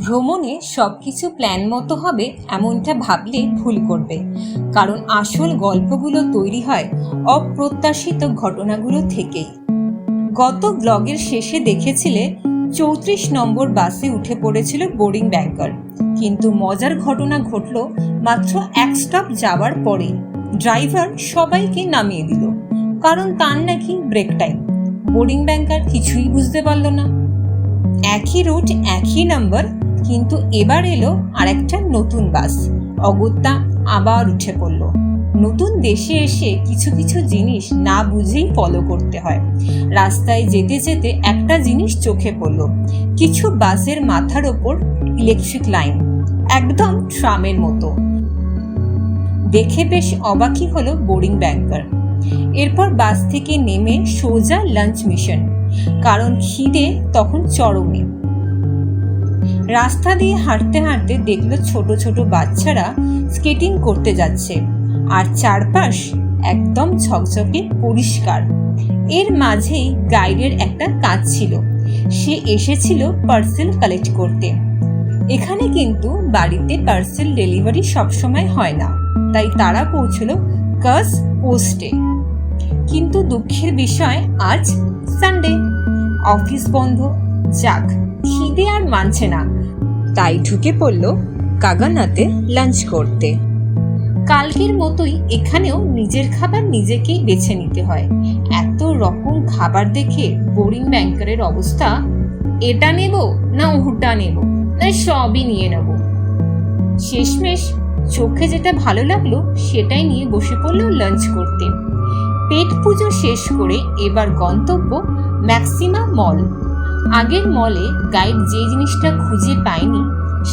ভ্রমণে সবকিছু প্ল্যান মতো হবে এমনটা ভাবলে ভুল করবে, কারণ আসল গল্পগুলো তৈরি হয় অপ্রত্যাশিত ঘটনাগুলো থেকেই। গত ব্লগের শেষে দেখেছিলে 34 নম্বর বাসে উঠে পড়েছিল বোরিং ব্যাংকার, কিন্তু মজার ঘটনা ঘটল মাত্র এক স্টপ যাওয়ার পরে। ড্রাইভার সবাইকে নামিয়ে দিল, কারণ তার নাকি ব্রেক টাইম। বোরিং ব্যাংকার কিছুই বুঝতে পারল না। একই রুট, একই নাম্বার, কিন্তু এবার এলো আরেকটা নতুন বাস। অগত্যা আবার উঠে পড়ল। নতুন দেশে এসে কিছু কিছু জিনিস না বুঝেই ফলো করতে হয়। রাস্তায় যেতে যেতে একটা জিনিস চোখে পড়ল, কিছু বাসের মাথার ওপর ইলেকট্রিক লাইন, একদম ট্রামের মতো। দেখে বেশ অবাকই হলো বোরিং ব্যাংকার। এরপর বাস থেকে নেমে সোজা লাঞ্চ মিশন, কারণ খিদে তখন চরমে। রাস্তা দিয়ে হাঁটতে হাঁটতে দেখলো ছোট ছোট বাচ্চারা স্কেটিং করতে যাচ্ছে, আর চারপাশ একদম ঝকঝকে পরিষ্কার। এর মাঝেই গাইডের একটা কাজ ছিল, সে এসেছিল পার্সেল কালেক্ট করতে। এখানে কিন্তু বাড়িতে পার্সেল ডেলিভারি সবসময় হয় না, তাই তারা পৌঁছলো কাজ পোস্টে। কিন্তু দুঃখের বিষয়, আজ সানডে, অফিস বন্ধ। যাক, খিদে আর মানছে না, তাই ঢুকে পড়ল কাগানাতে লাঞ্চ করতে। কালকের মতোই এখানেও নিজের খাবার নিজেকেই বেছে নিতে হয়। এত রকম খাবার দেখে বোরিং ব্যাংকারের অবস্থা, এটা নেব না ওটা নেব না সবই নিয়ে নেব। শেষমেশ চোখে যেটা ভালো লাগলো সেটাই নিয়ে বসে পড়ল লাঞ্চ করতে। পেট পুজো শেষ করে এবার গন্তব্য ম্যাক্সিমা মল। আগের মলে গাইড যে জিনিসটা খুঁজে পায়নি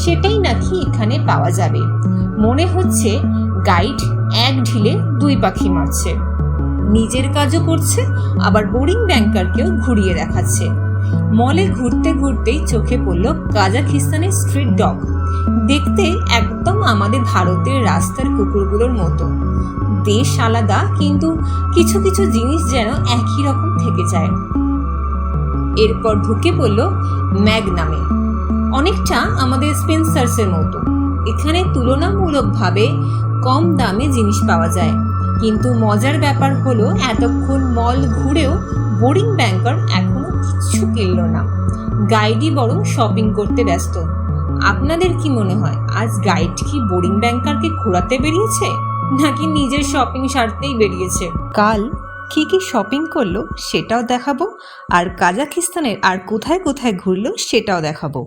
সেটাই নাকি এখানে পাওয়া যাবে। মনে হচ্ছে গাইড এক ঢিলে দুই পাখি মারছে, নিজের কাজও করছে আবার বোরিং ব্যাংকারকেও ঘুরিয়ে দেখাচ্ছে। মলে ঘুরতে ঘুরতেই চোখে পড়ল কাজাখিস্তানের স্ট্রিট ডগ। দেখতে একদম আমাদের ভারতের রাস্তার কুকুরগুলোর মতো। দেশ আলাদা, কিন্তু কিছু কিছু জিনিস যেন একই রকম থেকে যায়। এরপর ঢুকে পড়ল ম্যাগ নামে, অনেকটা আমাদের স্পেন্সার্সের মতো। এখানে তুলনামূলকভাবে কম দামে জিনিস পাওয়া যায়, কিন্তু মজার ব্যাপার হলো এতক্ষণ মল ঘুরেও বোরিং ব্যাংকার এখনো কিচ্ছু কিনল না। গাইডই বরং শপিং করতে ব্যস্ত। আপনাদের কি মনে হয়, আজ গাইড কি বোরিং ব্যাংকারকে ঘোরাতে বেরিয়েছে, নাকি নিজের শপিং সারতেই বেরিয়েছে? কাল কি কি শপিং করলো সেটাও দেখাবো, আর কাজাখিস্তানের আর কোথায় কোথায় ঘুরলো সেটাও দেখাবো।